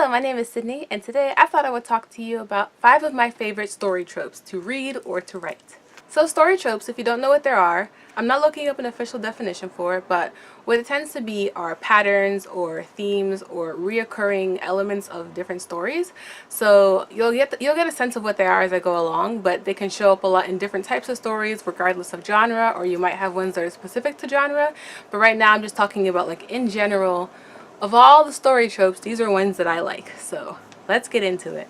Hello, my name is Sydney, and today I thought I would talk to you about 5 of my favorite story tropes to read or to write. So story tropes, if you don't know what there are, I'm not looking up an official definition for it, but what it tends to be are patterns or themes or reoccurring elements of different stories. So you'll get a sense of what they are as I go along, but they can show up a lot in different types of stories regardless of genre, or you might have ones that are specific to genre. But right now I'm just talking about, like, in general, of all the story tropes, these are ones that I like. So let's get into it.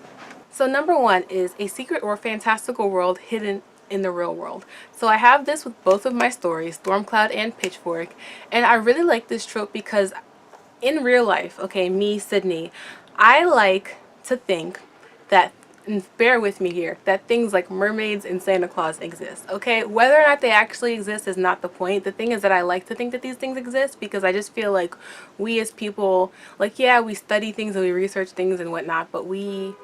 So number 1 is a secret or fantastical world hidden in the real world. So I have this with both of my stories, Stormcloud and Pitchfork, and I really like this trope because in real life, okay, me, Sydney, I like to think that, and bear with me here, that things like mermaids and Santa Claus exist, okay? Whether or not they actually exist is not the point. The thing is that I like to think that these things exist because I just feel like we as people, like, yeah, we study things and we research things and whatnot, but we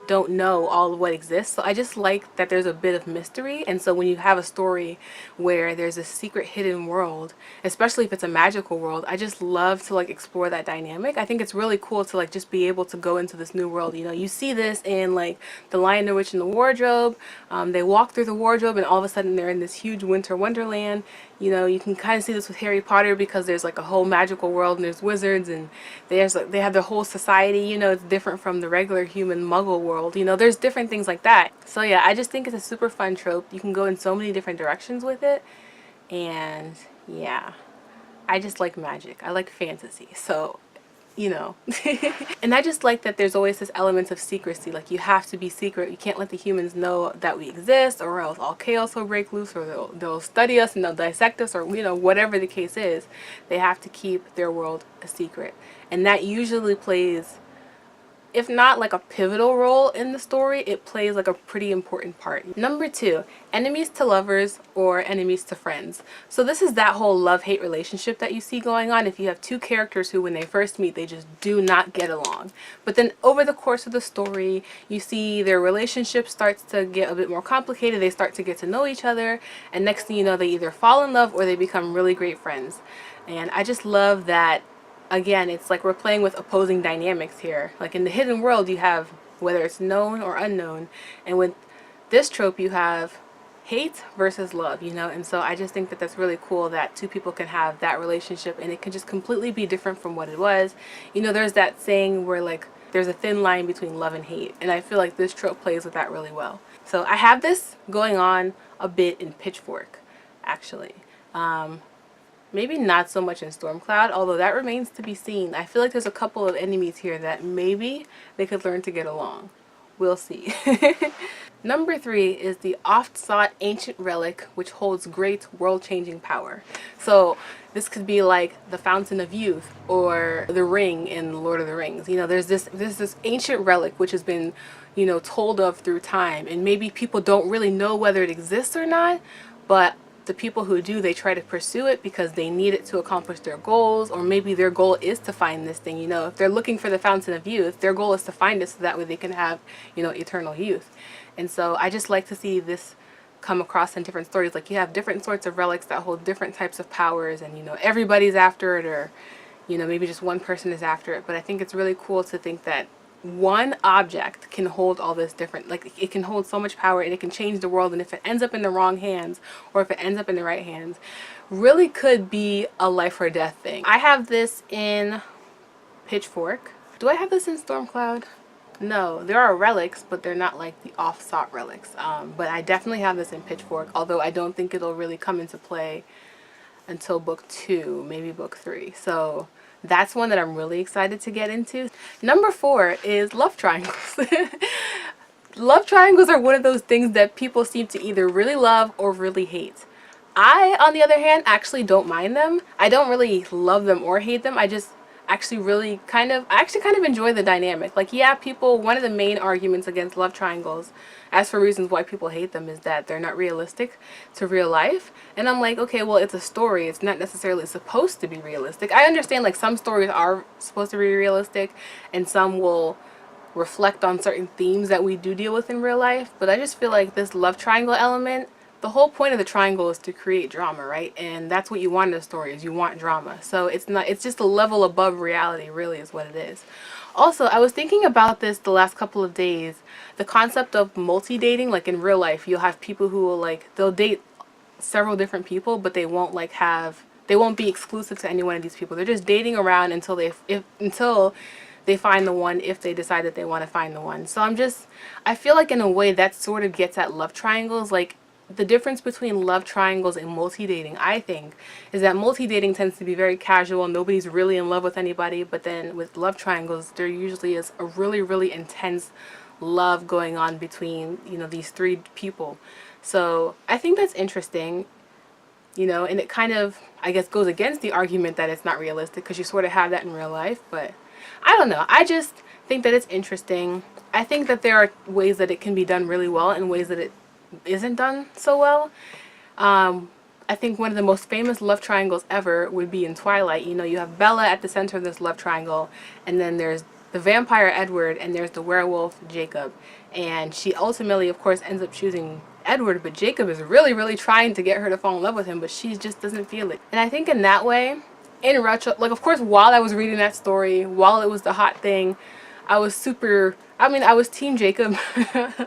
don't know all of what exists. So I just like that there's a bit of mystery. And so when you have a story where there's a secret hidden world, especially if it's a magical world, I just love to, like, explore that dynamic. I think it's really cool to, like, just be able to go into this new world. You know, you see this in, like, The Lion, the Witch, and the Wardrobe. They walk through the wardrobe and all of a sudden they're in this huge winter wonderland. You know, you can kind of see this with Harry Potter because there's, like, a whole magical world and there's wizards and there's, like, they have their whole society. You know, it's different from the regular human muggle world. You know, there's different things like that. So yeah, I just think it's a super fun trope. You can go in so many different directions with it. And yeah, I just like magic. I like fantasy. So, you know. And I just like that there's always this element of secrecy. Like, you have to be secret. You can't let the humans know that we exist, or else all chaos will break loose, or they'll study us and they'll dissect us, or, you know, whatever the case is. They have to keep their world a secret. And that usually plays, if not like a pivotal role in the story, it plays like a pretty important part. Number 2, enemies to lovers or enemies to friends. So this is that whole love-hate relationship that you see going on. If you have two characters who, when they first meet, they just do not get along. But then over the course of the story, you see their relationship starts to get a bit more complicated. They start to get to know each other. And next thing you know, they either fall in love or they become really great friends. And I just love that. Again, it's like we're playing with opposing dynamics here. Like in the hidden world, you have whether it's known or unknown, and with this trope you have hate versus love, you know. And so I just think that that's really cool that two people can have that relationship and it can just completely be different from what it was. You know, there's that saying where, like, there's a thin line between love and hate, and I feel like this trope plays with that really well. So I have this going on a bit in Pitchfork, actually. Maybe not so much in Stormcloud, although that remains to be seen. I feel like there's a couple of enemies here that maybe they could learn to get along. We'll see. Number 3 is the oft-sought ancient relic which holds great world-changing power. So this could be like the Fountain of Youth or the Ring in Lord of the Rings. You know, there's this ancient relic which has been, you know, told of through time, and maybe people don't really know whether it exists or not, but the people who do, they try to pursue it because they need it to accomplish their goals, or maybe their goal is to find this thing. You know, if they're looking for the Fountain of Youth, their goal is to find it so that way they can have, you know, eternal youth. And so I just like to see this come across in different stories. Like, you have different sorts of relics that hold different types of powers, and, you know, everybody's after it, or, you know, maybe just one person is after it. But I think it's really cool to think that one object can hold all this different, like, it can hold so much power and it can change the world, and if it ends up in the wrong hands or if it ends up in the right hands, really could be a life or death thing. I have this in Pitchfork. Do I have this in Stormcloud? No, there are relics, but they're not like the oft-sought relics. But I definitely have this in Pitchfork, although I don't think it'll really come into play until book 2, maybe book 3. So that's one that I'm really excited to get into. Number 4 is love triangles. Love triangles are one of those things that people seem to either really love or really hate. I, on the other hand, actually don't mind them. I don't really love them or hate them. I just actually really kind of enjoy the dynamic. Like, yeah, people, one of the main arguments against love triangles, as for reasons why people hate them, is that they're not realistic to real life. And I'm like, okay, well, it's a story. It's not necessarily supposed to be realistic. I understand, like, some stories are supposed to be realistic and some will reflect on certain themes that we do deal with in real life, but I just feel like this love triangle element, the whole point of the triangle is to create drama, right? And that's what you want in a story, is you want drama. So it's just a level above reality, really, is what it is. Also, I was thinking about this the last couple of days, the concept of multi-dating. Like in real life, you'll have people who will, like, they'll date several different people, but they won't be exclusive to any one of these people. They're just dating around until they find the one, if they decide that they want to find the one. So I feel like in a way that sort of gets at love triangles. Like, the difference between love triangles and multi-dating, I think, is that multi-dating tends to be very casual. Nobody's really in love with anybody. But then with love triangles, there usually is a really, really intense love going on between, you know, these three people. So I think that's interesting, you know, and it kind of, I guess, goes against the argument that it's not realistic, because you sort of have that in real life. But I don't know. I just think that it's interesting. I think that there are ways that it can be done really well and ways that it isn't done so well. I think one of the most famous love triangles ever would be in Twilight. You know, you have Bella at the center of this love triangle, and then there's the vampire Edward, and there's the werewolf Jacob. And she ultimately, of course, ends up choosing Edward, but Jacob is really, really trying to get her to fall in love with him, but she just doesn't feel it. And I think in that way, in retro, like, of course, while I was reading that story, while it was the hot thing, I was team Jacob.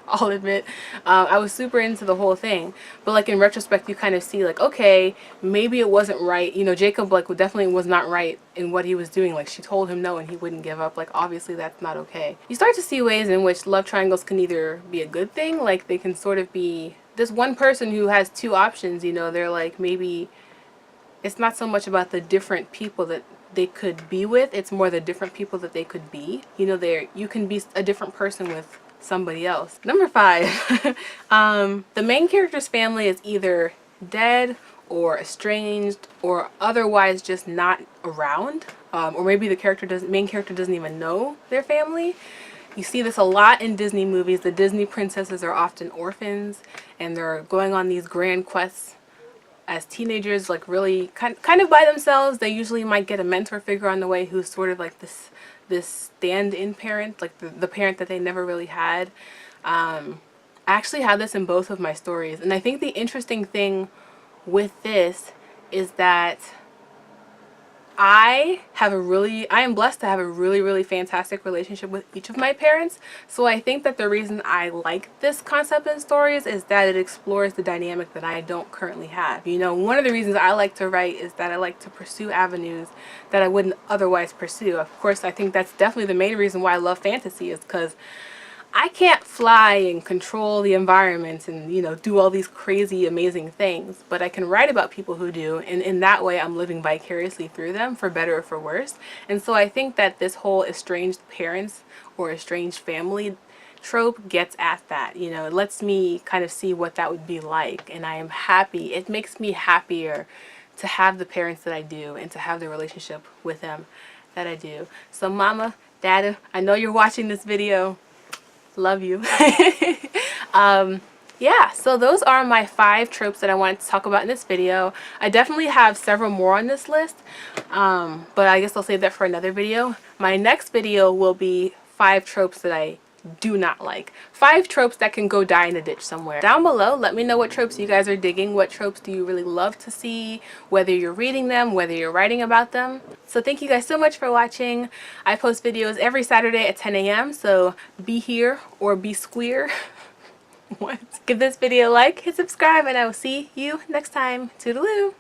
I'll admit. I was super into the whole thing. But, like, in retrospect, you kind of see, like, okay, maybe it wasn't right. You know, Jacob, like, definitely was not right in what he was doing. Like, she told him no and he wouldn't give up. Like, obviously that's not okay. You start to see ways in which love triangles can either be a good thing, like they can sort of be this one person who has two options, you know. They're like, maybe it's not so much about the different people that they could be with, it's more the different people that they could be. You know, you can be a different person with somebody else. Number 5, the main character's family is either dead or estranged or otherwise just not around, or maybe the main character doesn't even know their family. You see this a lot in Disney movies. The Disney princesses are often orphans, and they're going on these grand quests as teenagers, like really kind of by themselves. They usually might get a mentor figure on the way who's sort of like this stand-in parent, like the parent that they never really had. I actually had this in both of my stories, and I think the interesting thing with this is that I am blessed to have a really, really fantastic relationship with each of my parents. So I think that the reason I like this concept in stories is that it explores the dynamic that I don't currently have. You know, one of the reasons I like to write is that I like to pursue avenues that I wouldn't otherwise pursue. Of course, I think that's definitely the main reason why I love fantasy, is because I can't fly and control the environment and, you know, do all these crazy, amazing things, but I can write about people who do, and in that way I'm living vicariously through them, for better or for worse. And so I think that this whole estranged parents or estranged family trope gets at that. You know, it lets me kind of see what that would be like, and I am happy. It makes me happier to have the parents that I do and to have the relationship with them that I do. So Mama, Dada, I know you're watching this video. Love you. Yeah, so those are my 5 tropes that I wanted to talk about in this video. I definitely have several more on this list, but I guess I'll save that for another video. My next video will be 5 tropes that I do not like. 5 tropes that can go die in a ditch somewhere. Down below, let me know what tropes you guys are digging. What tropes do you really love to see, whether you're reading them, whether you're writing about them. So thank you guys so much for watching. I post videos every Saturday at 10 a.m. so be here or be square. What? Give this video a like, hit subscribe, and I will see you next time. Toodaloo!